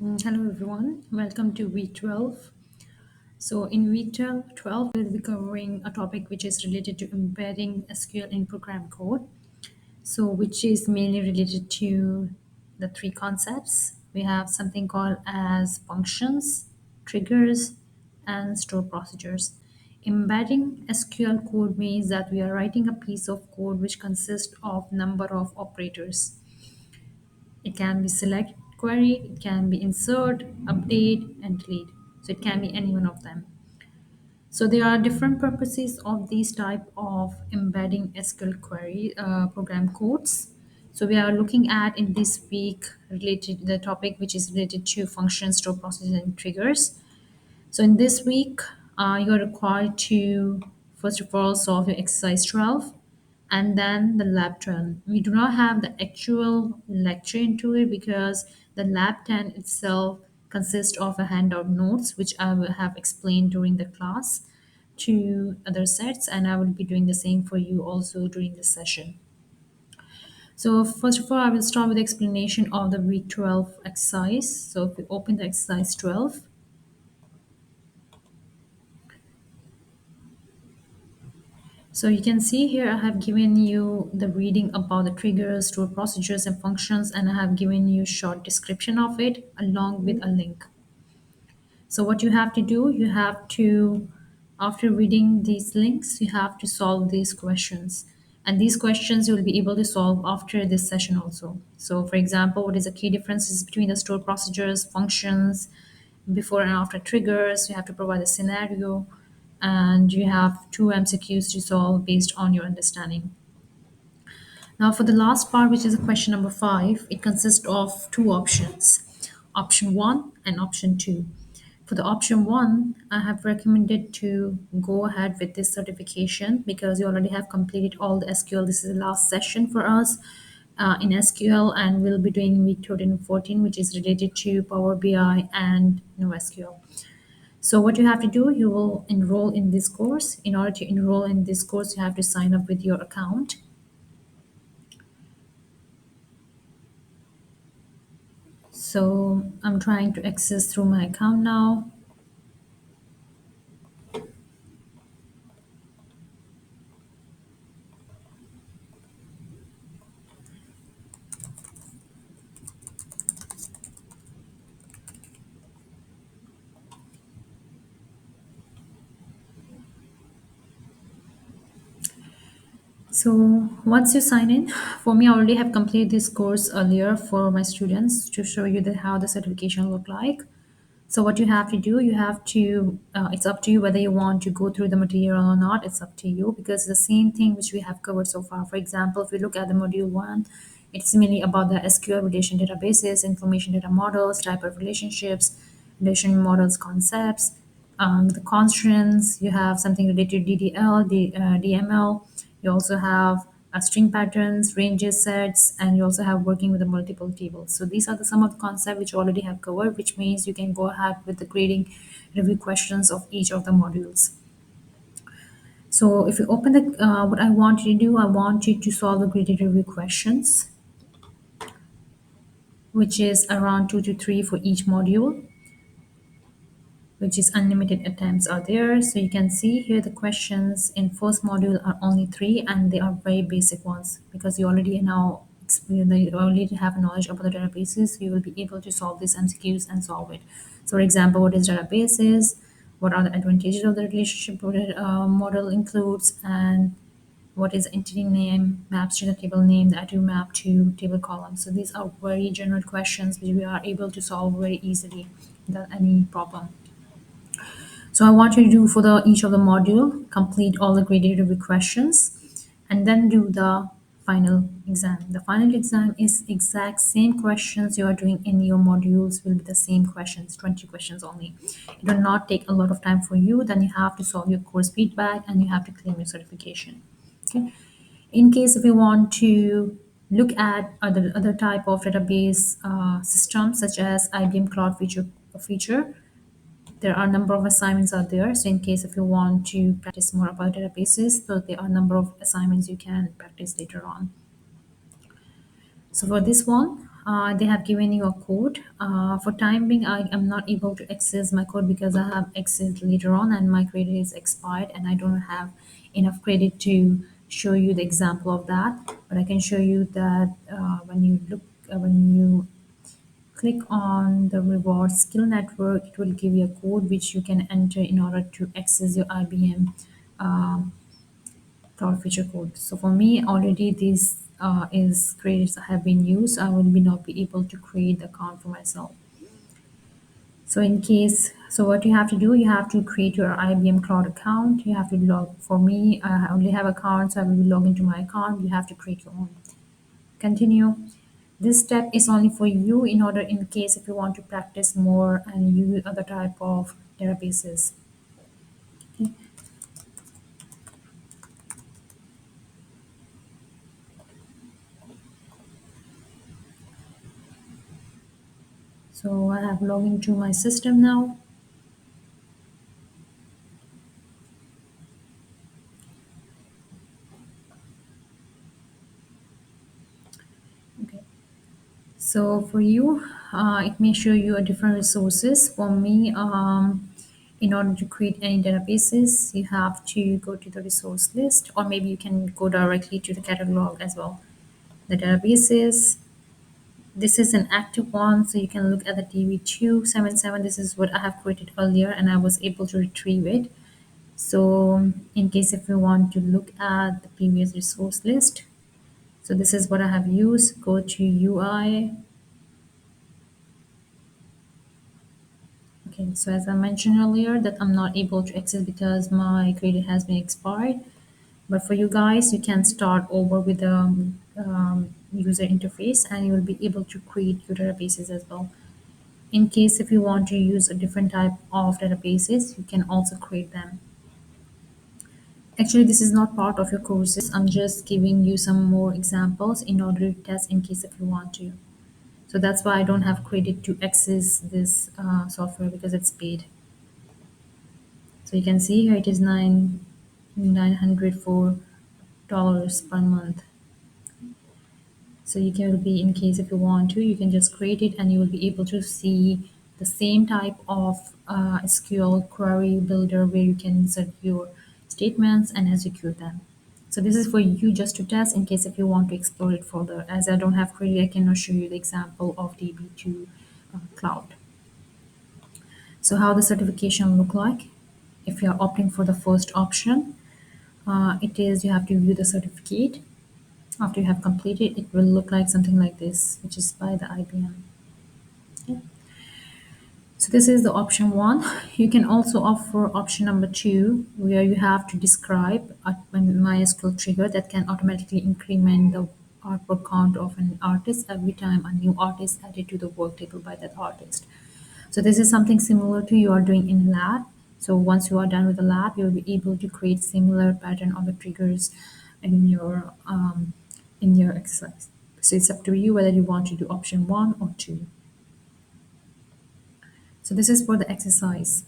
Hello everyone, welcome to week 12. So in week 12, we'll be covering a topic which is related to embedding SQL in program code. So which is mainly related to the three concepts. We have something called as functions, triggers, and store procedures. Embedding SQL code means that we are writing a piece of code which consists of number of operators. It can be select query, it can be insert, update, and delete. So it can be any one of them. So there are different purposes of these type of embedding SQL query program codes. So we are looking at in this week related the topic which is related to functions, store processes, and triggers. So in this week, you are required to first of all solve your exercise 12 and then the lab 10. We do not have the actual lecture into it because the lab 10 itself consists of a handout notes which I will have explained during the class to other sets, and I will be doing the same for you also during this session. So first of all, I will start with the explanation of the week 12 exercise. So if we open the exercise 12, so you can see here I have given you the reading about the triggers, store procedures and functions, and I have given you short description of it along with a link. So what you have to do, you have to, after reading these links, you have to solve these questions. And these questions you will be able to solve after this session also. So for example, what is the key differences between the store procedures, functions, before and after triggers? You have to provide a scenario and you have two MCQs to solve based on your understanding. Now, for the last part, which is question number 5, it consists of two options, option 1 and option 2. For the option 1, I have recommended to go ahead with this certification because you already have completed all the SQL. This is the last session for us in SQL, and we'll be doing week 13 and 14, which is related to Power BI and NoSQL. So what you have to do, you will enroll in this course. In order to enroll in this course, you have to sign up with your account. So I'm trying to access through my account now. So once you sign in, for me, I already have completed this course earlier for my students to show you how the certification look like. So what you have to do, you have to, it's up to you whether you want to go through the material or not. It's up to you because it's the same thing which we have covered so far. For example, if we look at the module 1, it's mainly about the SQL relation databases, information data models, type of relationships, relation models concepts, the constraints. You have something related to DDL, DML. You also have string patterns, ranges, sets, and you also have working with the multiple tables. So these are some of the concepts which you already have covered, which means you can go ahead with the grading review questions of each of the modules. So if you open the, what I want you to do, I want you to solve the graded review questions, which is around 2 to 3 for each module, which is unlimited attempts are there. So you can see here the questions in first module are only 3 and they are very basic ones because you already now you already have knowledge about the databases. You will be able to solve these MCQs and solve it. So for example, what is databases? What are the advantages of the relationship model includes, and what is entity name maps to the table name, that you map to table column. So these are very general questions which we are able to solve very easily without any problem. So I want you to do for the each of the module, complete all the graded review questions, and then do the final exam. The final exam is exact same questions you are doing in your modules will be the same questions, 20 questions only. It will not take a lot of time for you. Then you have to solve your course feedback and you have to claim your certification. Okay. In case if you want to look at other type of database systems such as IBM Cloud feature, there are a number of assignments out there. So in case if you want to practice more about databases, so there are a number of assignments you can practice later on. So for this one, they have given you a code. For time being, I am not able to access my code because I have access later on and my credit is expired and I don't have enough credit to show you the example of that. But I can show you that when you click on the reward skill network, it will give you a code which you can enter in order to access your IBM cloud feature code. So for me, already this is credits have been used. I will be not be able to create the account for myself. So in case, so what you have to do, you have to create your IBM cloud account. You have to log. For me, I only have account, so I will be log into my account. You have to create your own. Continue. This step is only for you in order in case if you want to practice more and use other type of databases. Okay. So I have logged into my system now. Okay. So for you, it may show you a different resources. For me, in order to create any databases, you have to go to the resource list, or maybe you can go directly to the catalog as well. The databases, this is an active one, so you can look at the DB277. This is what I have created earlier, and I was able to retrieve it. So in case if you want to look at the previous resource list, so this is what I have used. Go to UI. Okay, so as I mentioned earlier that I'm not able to access because my credit has been expired. But for you guys, you can start over with the user interface and you will be able to create your databases as well. In case if you want to use a different type of databases, you can also create them. Actually, this is not part of your courses. I'm just giving you some more examples in order to test in case if you want to. So that's why I don't have credit to access this software because it's paid. So you can see here it is $904 per month. So you can be in case if you want to, you can just create it and you will be able to see the same type of SQL query builder where you can insert your statements and execute them. So this is for you just to test in case if you want to explore it further. As I don't have query, I cannot show you the example of DB2 cloud. So how the certification look like? If you are opting for the first option, it is you have to view the certificate. After you have completed, it will look like something like this, which is by the IBM. Okay. So this is the option one. You can also offer option number two, where you have to describe a MySQL trigger that can automatically increment the artwork count of an artist every time a new artist added to the work table by that artist. So this is something similar to you are doing in lab. So once you are done with the lab, you'll be able to create similar pattern of the triggers in your exercise. So it's up to you whether you want to do option one or two. So this is for the exercise.